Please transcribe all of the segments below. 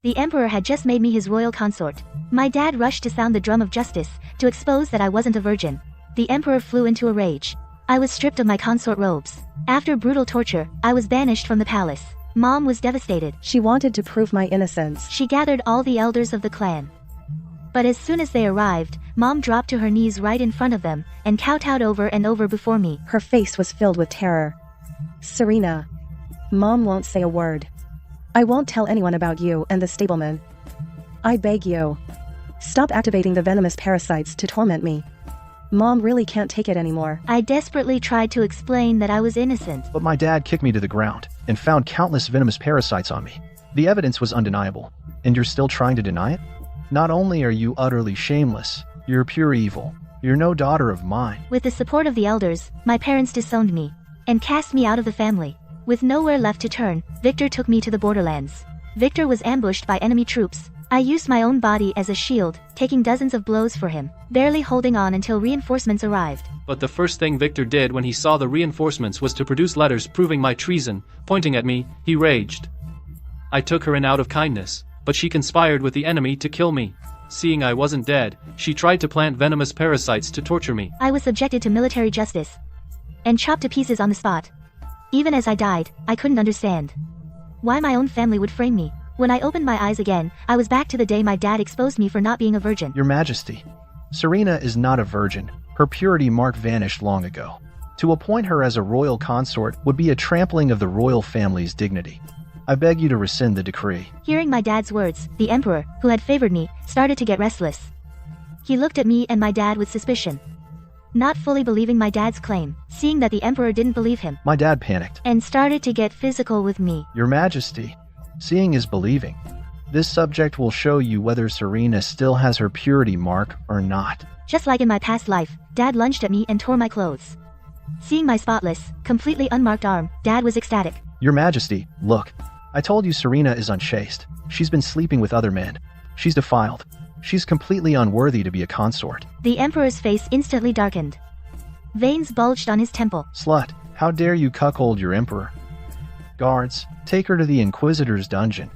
The emperor had just made me his royal consort. My dad rushed to sound the drum of justice, to expose that I wasn't a virgin. The emperor flew into a rage. I was stripped of my consort robes. After brutal torture, I was banished from the palace. Mom was devastated. She wanted to prove my innocence. She gathered all the elders of the clan. But as soon as they arrived, Mom dropped to her knees right in front of them, and kowtowed over and over before me. Her face was filled with terror. Serena. Mom won't say a word. I won't tell anyone about you and the stableman. I beg you. Stop activating the venomous parasites to torment me. Mom really can't take it anymore. I desperately tried to explain that I was innocent. But my dad kicked me to the ground and found countless venomous parasites on me. The evidence was undeniable. And you're still trying to deny it? Not only are you utterly shameless, you're pure evil. You're no daughter of mine. With the support of the elders, my parents disowned me and cast me out of the family. With nowhere left to turn, Victor took me to the borderlands. Victor was ambushed by enemy troops. I used my own body as a shield, taking dozens of blows for him, barely holding on until reinforcements arrived. But the first thing Victor did when he saw the reinforcements was to produce letters proving my treason. Pointing at me, he raged. I took her in out of kindness, but she conspired with the enemy to kill me. Seeing I wasn't dead, she tried to plant venomous parasites to torture me. I was subjected to military justice and chopped to pieces on the spot. Even as I died, I couldn't understand why my own family would frame me. When I opened my eyes again, I was back to the day my dad exposed me for not being a virgin. Your Majesty, Serena is not a virgin. Her purity mark vanished long ago. To appoint her as a royal consort would be a trampling of the royal family's dignity. I beg you to rescind the decree. Hearing my dad's words, the emperor, who had favored me, started to get restless. He looked at me and my dad with suspicion, not fully believing my dad's claim. Seeing that the emperor didn't believe him, My dad panicked and started to get physical with me. Your Majesty, seeing is believing. This subject will show you whether Serena still has her purity mark or not. Just like in my past life, Dad lunged at me and tore my clothes. Seeing my spotless, completely unmarked arm, Dad was ecstatic. Your Majesty, look. I told you Serena is unchaste. She's been sleeping with other men. She's defiled. She's completely unworthy to be a consort. The emperor's face instantly darkened. Veins bulged on his temple. Slut, how dare you cuckold your emperor? Guards, take her to the Inquisitor's dungeon.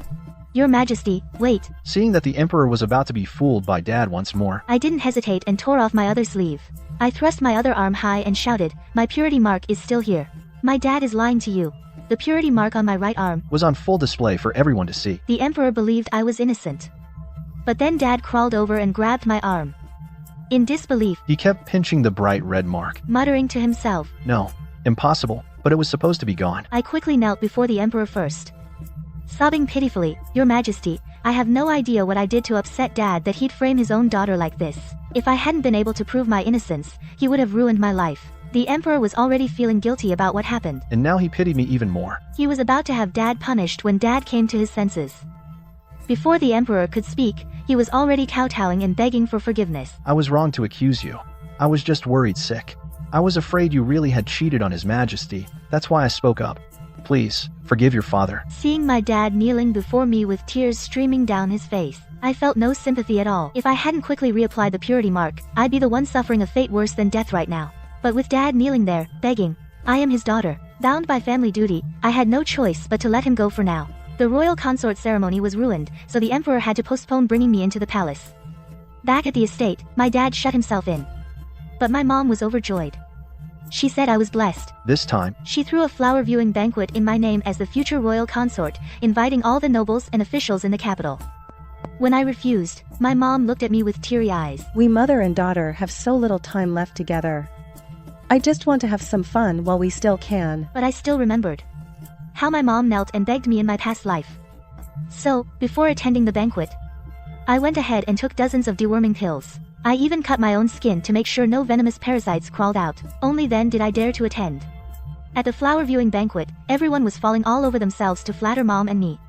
Your Majesty, wait. Seeing that the emperor was about to be fooled by Dad once more, I didn't hesitate and tore off my other sleeve. I thrust my other arm high and shouted, my purity mark is still here. My dad is lying to you. The purity mark on my right arm was on full display for everyone to see. The emperor believed I was innocent. But then Dad crawled over and grabbed my arm. In disbelief, He kept pinching the bright red mark. muttering to himself. No, impossible, but it was supposed to be gone. I quickly knelt before the emperor first, sobbing pitifully, Your Majesty, I have no idea what I did to upset Dad that he'd frame his own daughter like this. If I hadn't been able to prove my innocence, he would have ruined my life. The emperor was already feeling guilty about what happened. And now he pitied me even more. He was about to have Dad punished when Dad came to his senses. Before the emperor could speak, he was already kowtowing and begging for forgiveness. I was wrong to accuse you. I was just worried sick. I was afraid you really had cheated on His Majesty. That's why I spoke up. Please, forgive your father. Seeing my dad kneeling before me with tears streaming down his face, I felt no sympathy at all. If I hadn't quickly reapplied the purity mark, I'd be the one suffering a fate worse than death right now. But with Dad kneeling there, begging, I am his daughter. Bound by family duty, I had no choice but to let him go for now. The royal consort ceremony was ruined, so the emperor had to postpone bringing me into the palace. Back at the estate, my dad shut himself in. But my mom was overjoyed. She said I was blessed. This time, She threw a flower viewing banquet in my name as the future royal consort, inviting all the nobles and officials in the capital. When I refused, my mom looked at me with teary eyes. We mother and daughter have so little time left together. I just want to have some fun while we still can. But I still remembered how my mom knelt and begged me in my past life. So, before attending the banquet, I went ahead and took dozens of deworming pills. I even cut my own skin to make sure no venomous parasites crawled out. Only then did I dare to attend. At the flower viewing banquet, everyone was falling all over themselves to flatter Mom and me.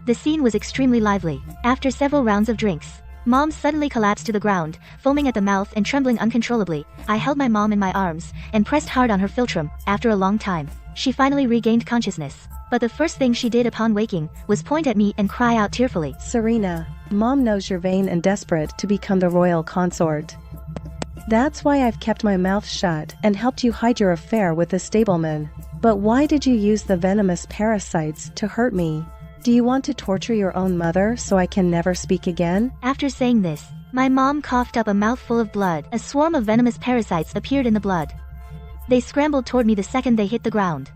The scene was extremely lively. After several rounds of drinks, Mom suddenly collapsed to the ground, foaming at the mouth and trembling uncontrollably. I held my mom in my arms and pressed hard on her philtrum. After a long time, she finally regained consciousness. But the first thing she did upon waking was point at me and cry out tearfully. Serena, Mom knows you're vain and desperate to become the royal consort. That's why I've kept my mouth shut and helped you hide your affair with the stableman. But why did you use the venomous parasites to hurt me? Do you want to torture your own mother so I can never speak again? After saying this, my mom coughed up a mouthful of blood. A swarm of venomous parasites appeared in the blood. They scrambled toward me the second they hit the ground.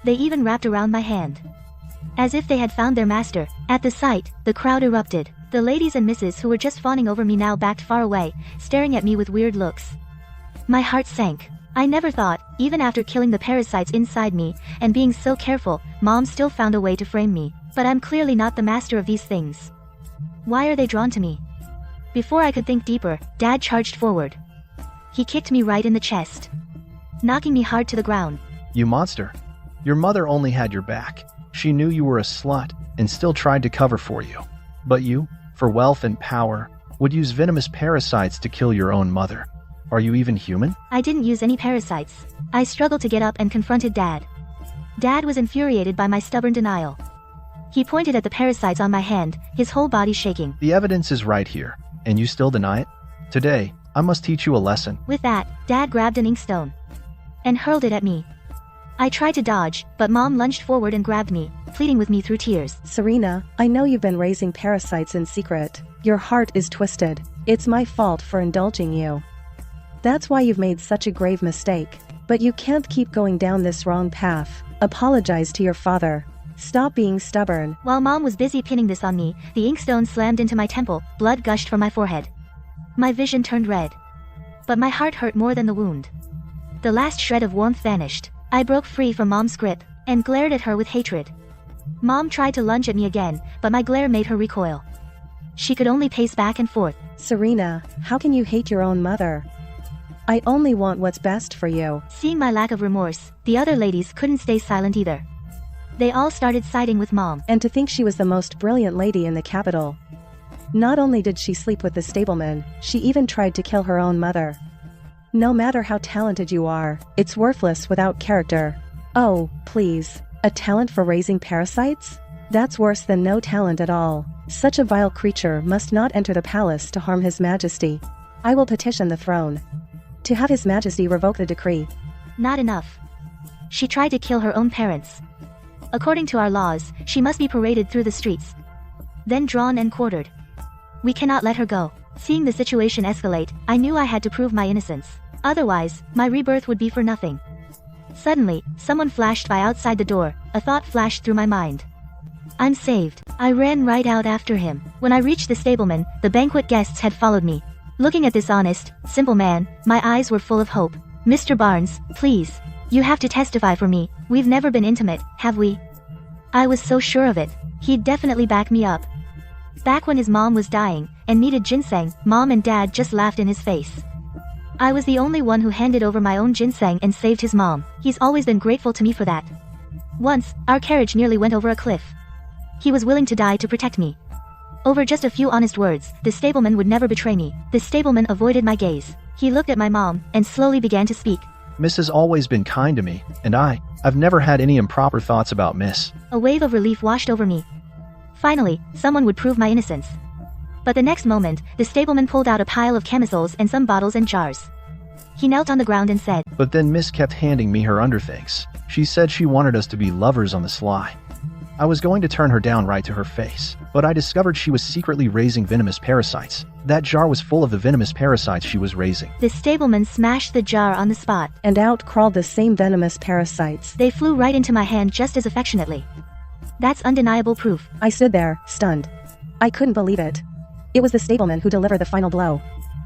They even wrapped around my hand, as if they had found their master. At the sight, the crowd erupted. The ladies and misses who were just fawning over me now backed far away, staring at me with weird looks. My heart sank. I never thought, even after killing the parasites inside me, and being so careful, Mom still found a way to frame me. But I'm clearly not the master of these things. Why are they drawn to me? Before I could think deeper, Dad charged forward. He kicked me right in the chest, knocking me hard to the ground. You monster. Your mother only had your back. She knew you were a slut, and still tried to cover for you. But you, for wealth and power, would use venomous parasites to kill your own mother. Are you even human? I didn't use any parasites. I struggled to get up and confronted Dad. Dad was infuriated by my stubborn denial. He pointed at the parasites on my hand, his whole body shaking. The evidence is right here, and you still deny it? Today, I must teach you a lesson. With that, Dad grabbed an inkstone and hurled it at me. I tried to dodge, but Mom lunged forward and grabbed me, pleading with me through tears. Serena, I know you've been raising parasites in secret. Your heart is twisted. It's my fault for indulging you. That's why you've made such a grave mistake. But you can't keep going down this wrong path. Apologize to your father. Stop being stubborn. While Mom was busy pinning this on me, the inkstone slammed into my temple, blood gushed from my forehead. My vision turned red. But my heart hurt more than the wound. The last shred of warmth vanished. I broke free from Mom's grip, and glared at her with hatred. Mom tried to lunge at me again, but my glare made her recoil. She could only pace back and forth. Serena, how can you hate your own mother? I only want what's best for you. Seeing my lack of remorse, the other ladies couldn't stay silent either. They all started siding with Mom. And to think she was the most brilliant lady in the capital. Not only did she sleep with the stableman, she even tried to kill her own mother. No matter how talented you are, it's worthless without character. Oh, please. A talent for raising parasites? That's worse than no talent at all. Such a vile creature must not enter the palace to harm His Majesty. I will petition the throne to have His Majesty revoke the decree. Not enough. She tried to kill her own parents. According to our laws, she must be paraded through the streets, then drawn and quartered. We cannot let her go. Seeing the situation escalate, I knew I had to prove my innocence. Otherwise, my rebirth would be for nothing. Suddenly, someone flashed by outside the door. A thought flashed through my mind. I'm saved. I ran right out after him. When I reached the stableman, the banquet guests had followed me. Looking at this honest, simple man, my eyes were full of hope. Mr. Barnes, please. You have to testify for me. We've never been intimate, have we? I was so sure of it. He'd definitely back me up. Back when his mom was dying, and needed ginseng, Mom and Dad just laughed in his face. I was the only one who handed over my own ginseng and saved his mom. He's always been grateful to me for that. Once, our carriage nearly went over a cliff. He was willing to die to protect me. Over just a few honest words, the stableman would never betray me. The stableman avoided my gaze. He looked at my mom, and slowly began to speak. Miss has always been kind to me, and I've never had any improper thoughts about Miss. A wave of relief washed over me. Finally, someone would prove my innocence. But the next moment, the stableman pulled out a pile of chemicals and some bottles and jars. He knelt on the ground and said, But then Miss kept handing me her underthings. She said she wanted us to be lovers on the sly. I was going to turn her down right to her face, but I discovered she was secretly raising venomous parasites. That jar was full of the venomous parasites she was raising. The stableman smashed the jar on the spot. And out crawled the same venomous parasites. They flew right into my hand just as affectionately. That's undeniable proof. I stood there, stunned. I couldn't believe it. It was the stableman who delivered the final blow.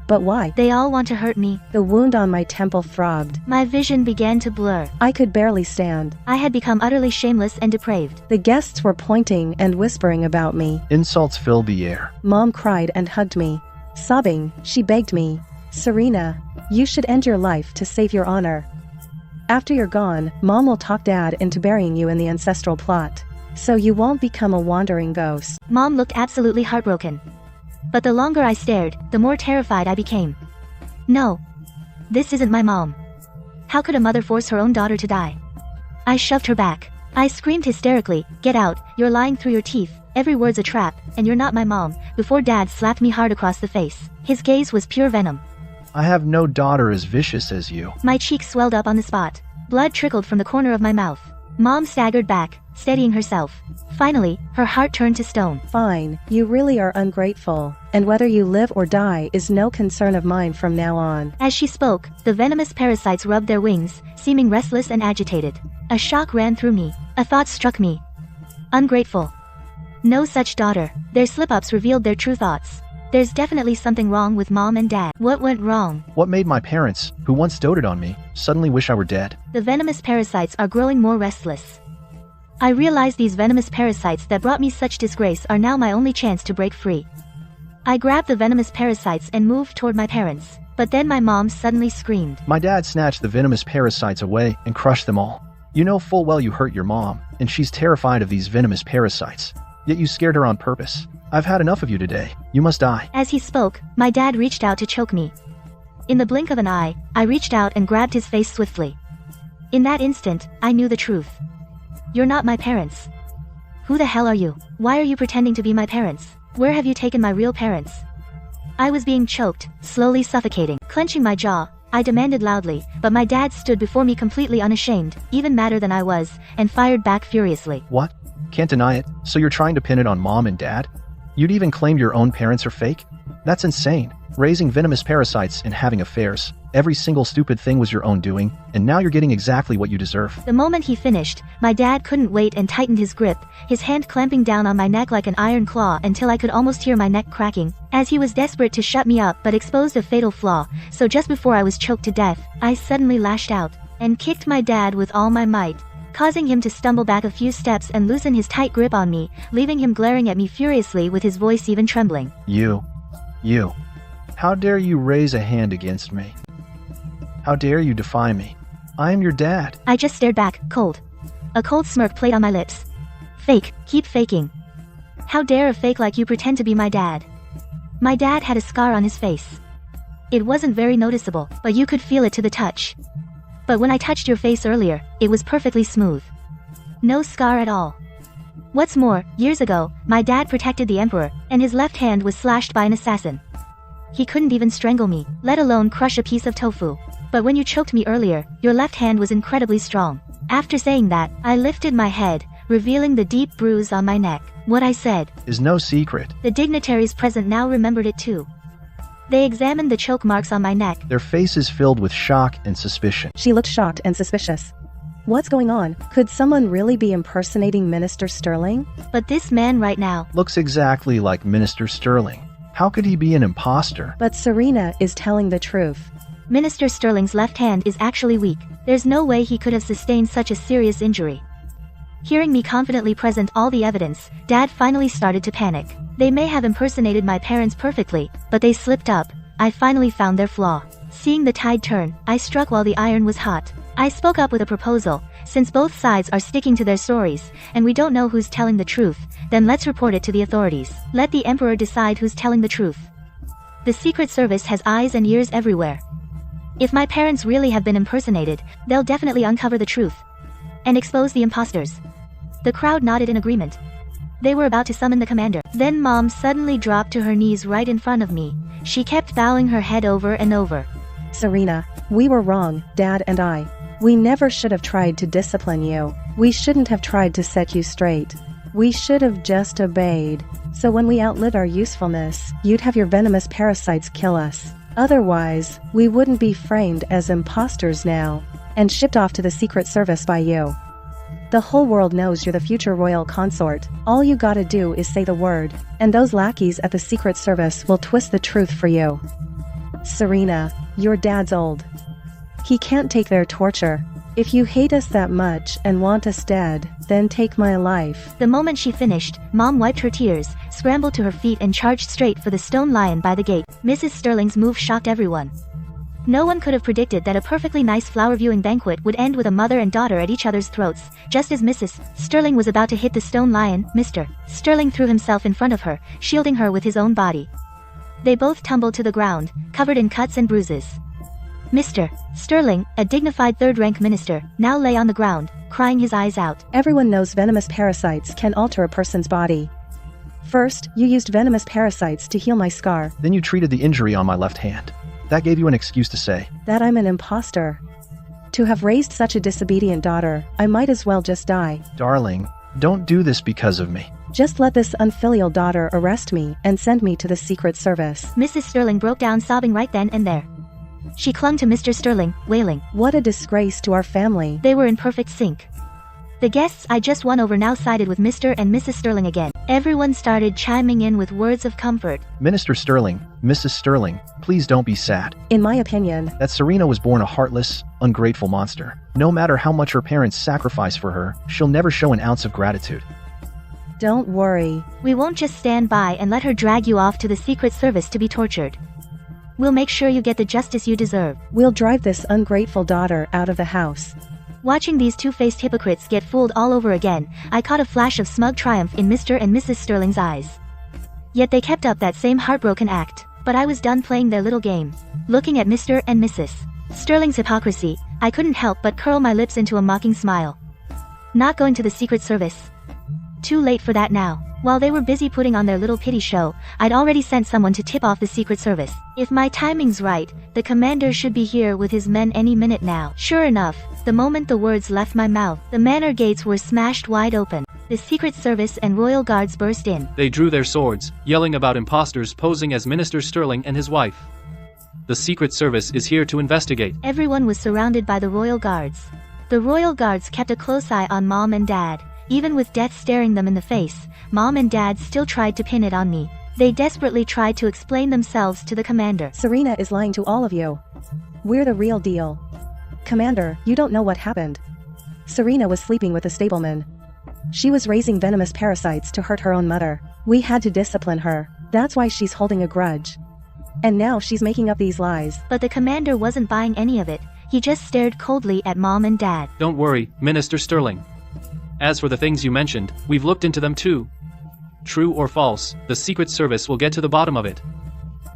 But why? They all want to hurt me. The wound on my temple throbbed. My vision began to blur. I could barely stand. I had become utterly shameless and depraved. The guests were pointing and whispering about me. Insults filled the air. Mom cried and hugged me. Sobbing, she begged me, Serena, you should end your life to save your honor. After you're gone, Mom will talk Dad into burying you in the ancestral plot, so you won't become a wandering ghost. Mom looked absolutely heartbroken. But the longer I stared, the more terrified I became. No. This isn't my mom. How could a mother force her own daughter to die? I shoved her back. I screamed hysterically, Get out, you're lying through your teeth, every word's a trap, and you're not my mom, before Dad slapped me hard across the face. His gaze was pure venom. I have no daughter as vicious as you. My cheeks swelled up on the spot. Blood trickled from the corner of my mouth. Mom staggered back, steadying herself. Finally, her heart turned to stone. Fine, you really are ungrateful, and whether you live or die is no concern of mine from now on. As she spoke, the venomous parasites rubbed their wings, seeming restless and agitated. A shock ran through me. A thought struck me. Ungrateful. No such daughter. Their slip-ups revealed their true thoughts. There's definitely something wrong with mom and dad. What went wrong? What made my parents, who once doted on me, suddenly wish I were dead? The venomous parasites are growing more restless. I realize these venomous parasites that brought me such disgrace are now my only chance to break free. I grabbed the venomous parasites and moved toward my parents. But then my mom suddenly screamed. My dad snatched the venomous parasites away and crushed them all. You know full well you hurt your mom, and she's terrified of these venomous parasites. Yet you scared her on purpose. I've had enough of you today. You must die. As he spoke, my dad reached out to choke me. In the blink of an eye, I reached out and grabbed his face swiftly. In that instant, I knew the truth. You're not my parents. Who the hell are you? Why are you pretending to be my parents? Where have you taken my real parents? I was being choked, slowly suffocating. Clenching my jaw, I demanded loudly, but my dad stood before me completely unashamed, even madder than I was, and fired back furiously. What? Can't deny it, so you're trying to pin it on mom and dad? You'd even claim your own parents are fake? That's insane. Raising venomous parasites and having affairs. Every single stupid thing was your own doing, and now you're getting exactly what you deserve. The moment he finished, my dad couldn't wait and tightened his grip, his hand clamping down on my neck like an iron claw until I could almost hear my neck cracking, as he was desperate to shut me up but exposed a fatal flaw. So just before I was choked to death, I suddenly lashed out and kicked my dad with all my might, causing him to stumble back a few steps and loosen his tight grip on me, leaving him glaring at me furiously with his voice even trembling. You. How dare you raise a hand against me? How dare you defy me? I am your dad. I just stared back, cold. A cold smirk played on my lips. Fake, keep faking. How dare a fake like you pretend to be my dad? My dad had a scar on his face. It wasn't very noticeable, but you could feel it to the touch. But when I touched your face earlier, it was perfectly smooth. No scar at all. What's more, years ago, my dad protected the emperor, and his left hand was slashed by an assassin. He couldn't even strangle me, let alone crush a piece of tofu. But when you choked me earlier, your left hand was incredibly strong. After saying that, I lifted my head, revealing the deep bruise on my neck. What I said is no secret. The dignitaries present now remembered it too. They examined the choke marks on my neck. Their faces filled with shock and suspicion. She looked shocked and suspicious. What's going on? Could someone really be impersonating Minister Sterling? But this man right now looks exactly like Minister Sterling. How could he be an imposter? But Serena is telling the truth. Minister Sterling's left hand is actually weak. There's no way he could have sustained such a serious injury. Hearing me confidently present all the evidence, Dad finally started to panic. They may have impersonated my parents perfectly, but they slipped up. I finally found their flaw. Seeing the tide turn, I struck while the iron was hot. I spoke up with a proposal. Since both sides are sticking to their stories, and we don't know who's telling the truth, then let's report it to the authorities. Let the Emperor decide who's telling the truth. The Secret Service has eyes and ears everywhere. If my parents really have been impersonated, they'll definitely uncover the truth and expose the imposters. The crowd nodded in agreement. They were about to summon the commander. Then Mom suddenly dropped to her knees right in front of me. She kept bowing her head over and over. Serena, we were wrong, Dad and I. We never should have tried to discipline you. We shouldn't have tried to set you straight. We should have just obeyed. So when we outlive our usefulness, you'd have your venomous parasites kill us. Otherwise, we wouldn't be framed as imposters now, and shipped off to the Secret Service by you. The whole world knows you're the future royal consort. All you gotta do is say the word, and those lackeys at the Secret Service will twist the truth for you. Serena, your dad's old. He can't take their torture. If you hate us that much and want us dead, then take my life. The moment she finished, Mom wiped her tears, scrambled to her feet and charged straight for the stone lion by the gate. Mrs. Sterling's move shocked everyone. No one could have predicted that a perfectly nice flower-viewing banquet would end with a mother and daughter at each other's throats. Just as Mrs. Sterling was about to hit the stone lion, Mr. Sterling threw himself in front of her, shielding her with his own body. They both tumbled to the ground, covered in cuts and bruises. Mr. Sterling, a dignified third-rank minister, now lay on the ground, crying his eyes out. Everyone knows venomous parasites can alter a person's body. First, you used venomous parasites to heal my scar. Then you treated the injury on my left hand. That gave you an excuse to say that I'm an imposter. To have raised such a disobedient daughter, I might as well just die. Darling, Don't do this because of me. Just let this unfilial daughter arrest me and send me to the Secret Service. Mrs. Sterling broke down sobbing right then and there. She clung to Mr. Sterling, wailing. What a disgrace to our family. They were in perfect sync. The guests I just won over now sided with Mr. and Mrs. Sterling again. Everyone started chiming in with words of comfort. Minister Sterling, Mrs. Sterling, please don't be sad. In my opinion, That Serena was born a heartless, ungrateful monster. No matter how much her parents sacrifice for her, she'll never show an ounce of gratitude. don't worry. We won't just stand by and let her drag you off to the Secret Service to be tortured. We'll make sure you get the justice you deserve. We'll drive this ungrateful daughter out of the house. Watching these two-faced hypocrites get fooled all over again, I caught a flash of smug triumph in Mr. and Mrs. Sterling's eyes. Yet they kept up that same heartbroken act, but I was done playing their little game. Looking at Mr. and Mrs. Sterling's hypocrisy, I couldn't help but curl my lips into a mocking smile. Not going to the Secret Service. Too late for that now. While they were busy putting on their little pity show, I'd already sent someone to tip off the Secret Service. If my timing's right, the commander should be here with his men any minute now. Sure enough, the moment the words left my mouth, the manor gates were smashed wide open. The Secret Service and Royal Guards burst in. They drew their swords, yelling about imposters posing as Minister Sterling and his wife. The Secret Service is here to investigate. Everyone was surrounded by the Royal Guards. The Royal Guards kept a close eye on Mom and Dad. Even with death staring them in the face, Mom and Dad still tried to pin it on me. They desperately tried to explain themselves to the commander. Serena is lying to all of you. We're the real deal. Commander, you don't know what happened. Serena was sleeping with a stableman. She was raising venomous parasites to hurt her own mother. We had to discipline her. That's why she's holding a grudge. And now she's making up these lies. But the commander wasn't buying any of it. He just stared coldly at Mom and Dad. Don't worry, Minister Sterling. As for the things you mentioned, we've looked into them too. True or false, the Secret Service will get to the bottom of it.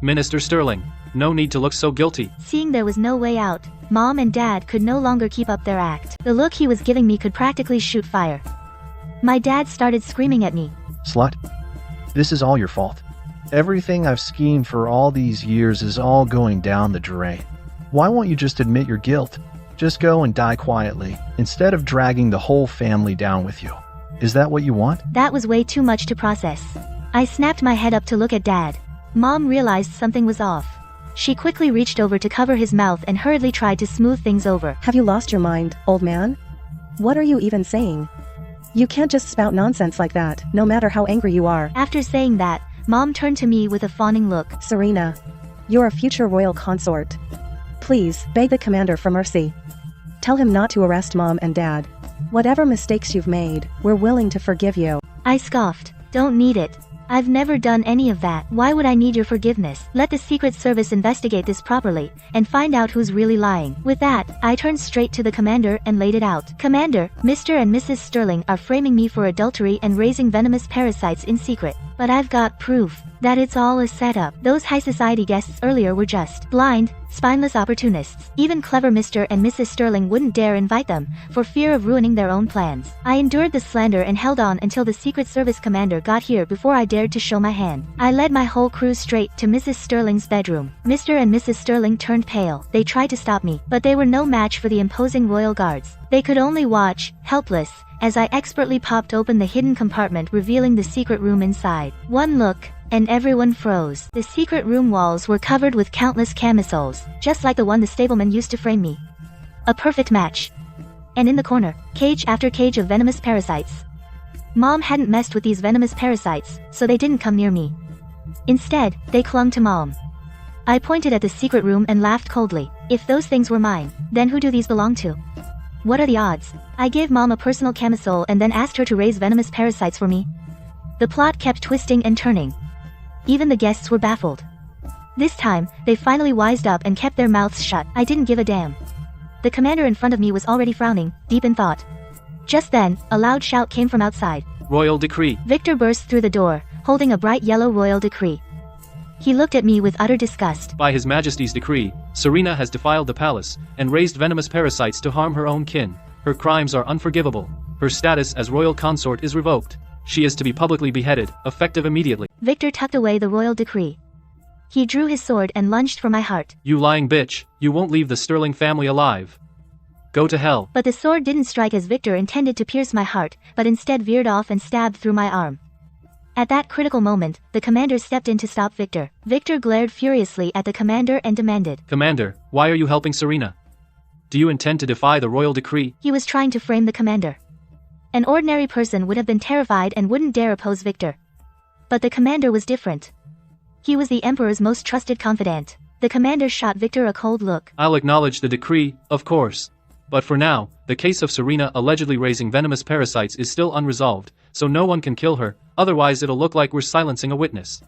Minister Sterling, no need to look so guilty. Seeing there was no way out, Mom and Dad could no longer keep up their act. The look he was giving me could practically shoot fire. My dad started screaming at me. Slut. This is all your fault. Everything I've schemed for all these years is all going down the drain. Why won't you just admit your guilt? Just go and die quietly, instead of dragging the whole family down with you. Is that what you want? That was way too much to process. I snapped my head up to look at Dad. Mom realized something was off. She quickly reached over to cover his mouth and hurriedly tried to smooth things over. Have you lost your mind, old man? What are you even saying? You can't just spout nonsense like that, no matter how angry you are. After saying that, Mom turned to me with a fawning look. Serena, you're a future royal consort. Please, beg the commander for mercy. Tell him not to arrest Mom and Dad. Whatever mistakes you've made, we're willing to forgive you. I scoffed. Don't need it. I've never done any of that. Why would I need your forgiveness? Let the Secret Service investigate this properly, and find out who's really lying. With that, I turned straight to the commander and laid it out. Commander, Mr. and Mrs. Sterling are framing me for adultery and raising venomous parasites in secret. But I've got proof that it's all a setup. Those high society guests earlier were just blind, spineless opportunists. Even clever Mr. and Mrs. Sterling wouldn't dare invite them, for fear of ruining their own plans. I endured the slander and held on until the Secret Service commander got here before I dared to show my hand. I led my whole crew straight to Mrs. Sterling's bedroom. Mr. and Mrs. Sterling turned pale. They tried to stop me, but they were no match for the imposing royal guards. They could only watch, helpless, as I expertly popped open the hidden compartment revealing the secret room inside. One look, and everyone froze. The secret room walls were covered with countless camisoles, just like the one the stableman used to frame me. A perfect match. And in the corner, cage after cage of venomous parasites. Mom hadn't messed with these venomous parasites, so they didn't come near me. Instead, they clung to Mom. I pointed at the secret room and laughed coldly. If those things were mine, then who do these belong to? What are the odds? I gave Mom a personal camisole and then asked her to raise venomous parasites for me. The plot kept twisting and turning. Even the guests were baffled. This time, they finally wised up and kept their mouths shut. I didn't give a damn. The commander in front of me was already frowning, deep in thought. Just then, a loud shout came from outside. Royal decree. Victor burst through the door, holding a bright yellow royal decree. He looked at me with utter disgust. By His Majesty's decree, Serena has defiled the palace, and raised venomous parasites to harm her own kin. Her crimes are unforgivable. Her status as royal consort is revoked. She is to be publicly beheaded, effective immediately. Victor tucked away the royal decree. He drew his sword and lunged for my heart. You lying bitch, you won't leave the Sterling family alive. Go to hell. But the sword didn't strike as Victor intended to pierce my heart, but instead veered off and stabbed through my arm. At that critical moment, the commander stepped in to stop Victor. Victor glared furiously at the commander and demanded, Commander, why are you helping Serena? Do you intend to defy the royal decree? He was trying to frame the commander. An ordinary person would have been terrified and wouldn't dare oppose Victor. But the commander was different. He was the emperor's most trusted confidant. The commander shot Victor a cold look. I'll acknowledge the decree, of course. But for now, the case of Serena allegedly raising venomous parasites is still unresolved, so no one can kill her, otherwise it'll look like we're silencing a witness.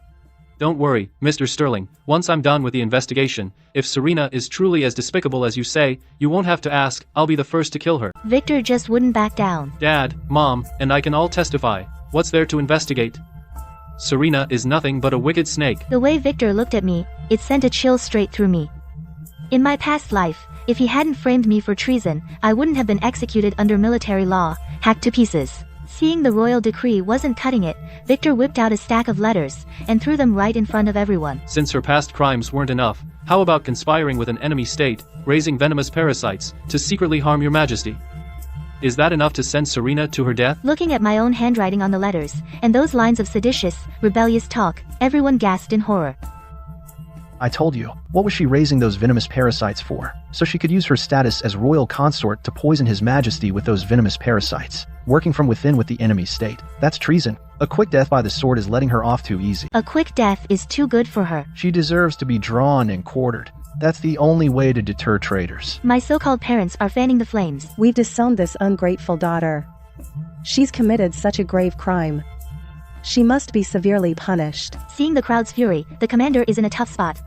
Don't worry, Mr. Sterling, once I'm done with the investigation, if Serena is truly as despicable as you say, you won't have to ask, I'll be the first to kill her. Victor just wouldn't back down. Dad, Mom, and I can all testify. What's there to investigate? Serena is nothing but a wicked snake. The way Victor looked at me, it sent a chill straight through me. In my past life, if he hadn't framed me for treason, I wouldn't have been executed under military law, hacked to pieces. Seeing the royal decree wasn't cutting it, Victor whipped out a stack of letters, and threw them right in front of everyone. Since her past crimes weren't enough, how about conspiring with an enemy state, raising venomous parasites, to secretly harm your majesty? Is that enough to send Serena to her death? Looking at my own handwriting on the letters, and those lines of seditious, rebellious talk, everyone gasped in horror. I told you. What was she raising those venomous parasites for? So she could use her status as royal consort to poison His Majesty with those venomous parasites. Working from within with the enemy state. That's treason. A quick death by the sword is letting her off too easy. A quick death is too good for her. She deserves to be drawn and quartered. That's the only way to deter traitors. My so-called parents are fanning the flames. We've disowned this ungrateful daughter. She's committed such a grave crime. She must be severely punished. Seeing the crowd's fury, the commander is in a tough spot.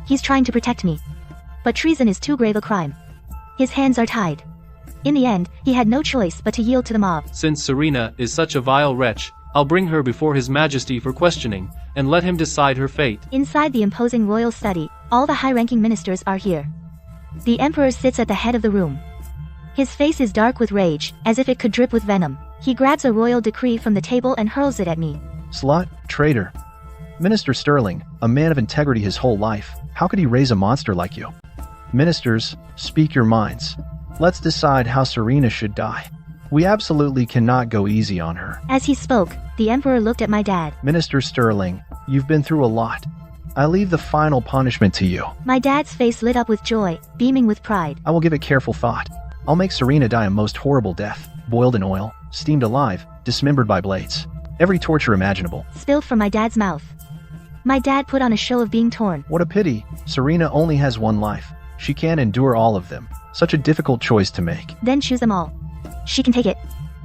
He's trying to protect me. But treason is too grave a crime. His hands are tied. In the end, he had no choice but to yield to the mob. Since Serena is such a vile wretch, I'll bring her before His Majesty for questioning, and let him decide her fate. Inside the imposing royal study, all the high-ranking ministers are here. The emperor sits at the head of the room. His face is dark with rage, as if it could drip with venom. He grabs a royal decree from the table and hurls it at me. Slut, traitor. Minister Sterling, a man of integrity his whole life, how could he raise a monster like you? Ministers, speak your minds. Let's decide how Serena should die. We absolutely cannot go easy on her. As he spoke, the emperor looked at my dad. Minister Sterling, you've been through a lot. I leave the final punishment to you. My dad's face lit up with joy, beaming with pride. I will give it careful thought. I'll make Serena die a most horrible death, boiled in oil, steamed alive, dismembered by blades. Every torture imaginable. Spilled from my dad's mouth. My dad put on a show of being torn. What a pity. Serena only has one life. She can't endure all of them. Such a difficult choice to make. Then choose them all. She can take it,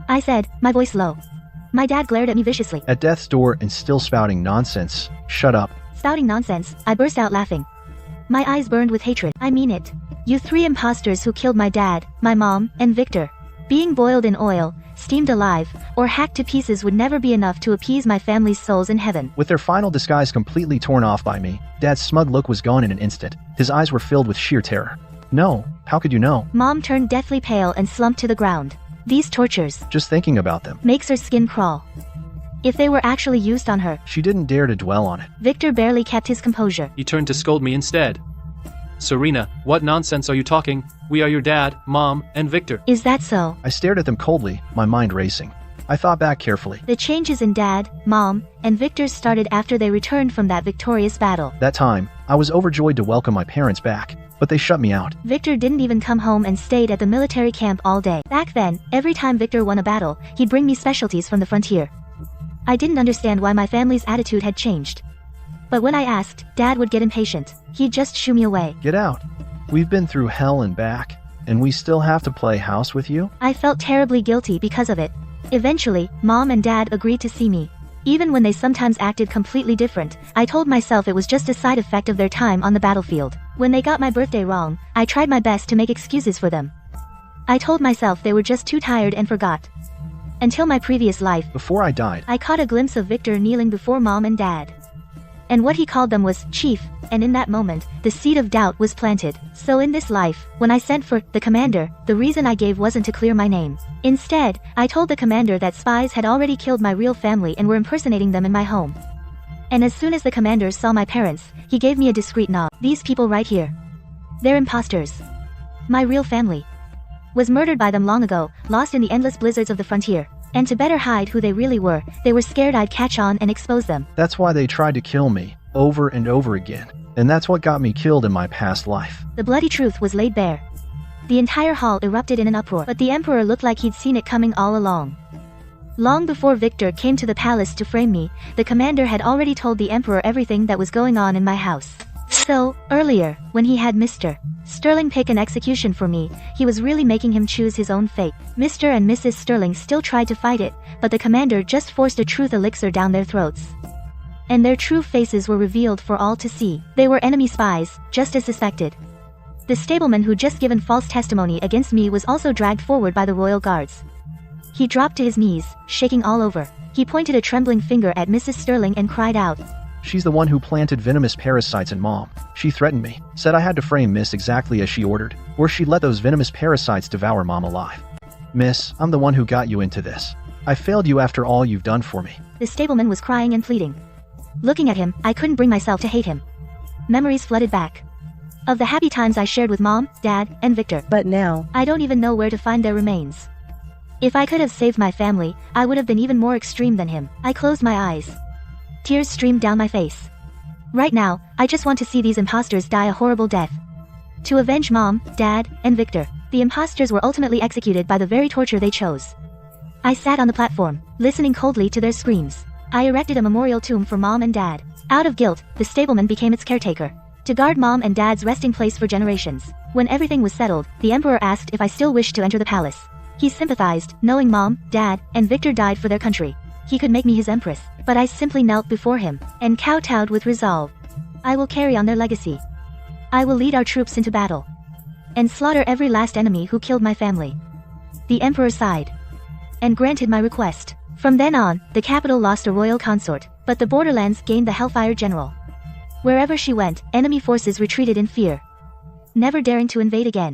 I said, my voice low. My dad glared at me viciously. At death's door and still spouting nonsense. Shut up. Spouting nonsense, I burst out laughing. My eyes burned with hatred. I mean it. You three imposters who killed my dad, my mom, and Victor. Being boiled in oil, steamed alive, or hacked to pieces would never be enough to appease my family's souls in heaven. With their final disguise completely torn off by me, Dad's smug look was gone in an instant. His eyes were filled with sheer terror. No, how could you know? Mom turned deathly pale and slumped to the ground. These tortures, just thinking about them, makes her skin crawl. If they were actually used on her, she didn't dare to dwell on it. Victor barely kept his composure. He turned to scold me instead. Serena, what nonsense are you talking? We are your dad, mom, and Victor. Is that so? I stared at them coldly, my mind racing. I thought back carefully. The changes in Dad, Mom, and Victor started after they returned from that victorious battle. That time, I was overjoyed to welcome my parents back, but they shut me out. Victor didn't even come home and stayed at the military camp all day. Back then, every time Victor won a battle, he'd bring me specialties from the frontier. I didn't understand why my family's attitude had changed. But when I asked, Dad would get impatient. He'd just shoo me away. Get out. We've been through hell and back, and we still have to play house with you? I felt terribly guilty because of it. Eventually, Mom and Dad agreed to see me. Even when they sometimes acted completely different, I told myself it was just a side effect of their time on the battlefield. When they got my birthday wrong, I tried my best to make excuses for them. I told myself they were just too tired and forgot. Until my previous life, before I died, I caught a glimpse of Victor kneeling before Mom and Dad. And what he called them was Chief, and in that moment, the seed of doubt was planted. So in this life, when I sent for the commander, the reason I gave wasn't to clear my name. Instead, I told the commander that spies had already killed my real family and were impersonating them in my home. And as soon as the commander saw my parents, he gave me a discreet nod. These people right here. They're imposters. My real family. was murdered by them long ago, lost in the endless blizzards of the frontier. And to better hide who they really were, they were scared I'd catch on and expose them. That's why they tried to kill me, over and over again. And that's what got me killed in my past life. The bloody truth was laid bare. The entire hall erupted in an uproar, but the Emperor looked like he'd seen it coming all along. Long before Victor came to the palace to frame me, the commander had already told the Emperor everything that was going on in my house. So, earlier, when he had Mr. Sterling pick an execution for me, he was really making him choose his own fate. Mr. and Mrs. Sterling still tried to fight it, but the commander just forced a truth elixir down their throats. And their true faces were revealed for all to see. They were enemy spies, just as suspected. The stableman who'd just given false testimony against me was also dragged forward by the royal guards. He dropped to his knees, shaking all over. He pointed a trembling finger at Mrs. Sterling and cried out. She's the one who planted venomous parasites in Mom. She threatened me, said I had to frame Miss exactly as she ordered, or she'd let those venomous parasites devour Mom alive. Miss, I'm the one who got you into this. I failed you after all you've done for me. The stableman was crying and pleading. Looking at him, I couldn't bring myself to hate him. Memories flooded back. Of the happy times I shared with Mom, Dad, and Victor. But now, I don't even know where to find their remains. If I could have saved my family, I would have been even more extreme than him. I closed my eyes. Tears streamed down my face. Right now, I just want to see these imposters die a horrible death. To avenge Mom, Dad, and Victor. The imposters were ultimately executed by the very torture they chose. I sat on the platform, listening coldly to their screams. I erected a memorial tomb for Mom and Dad. Out of guilt, the stableman became its caretaker, to guard Mom and Dad's resting place for generations. When everything was settled, the Emperor asked if I still wished to enter the palace. He sympathized, knowing Mom, Dad, and Victor died for their country. He could make me his empress, but I simply knelt before him, and kowtowed with resolve. I will carry on their legacy. I will lead our troops into battle, and slaughter every last enemy who killed my family. The Emperor sighed, and granted my request. From then on, the capital lost a royal consort, but the borderlands gained the Hellfire General. Wherever she went, enemy forces retreated in fear, never daring to invade again.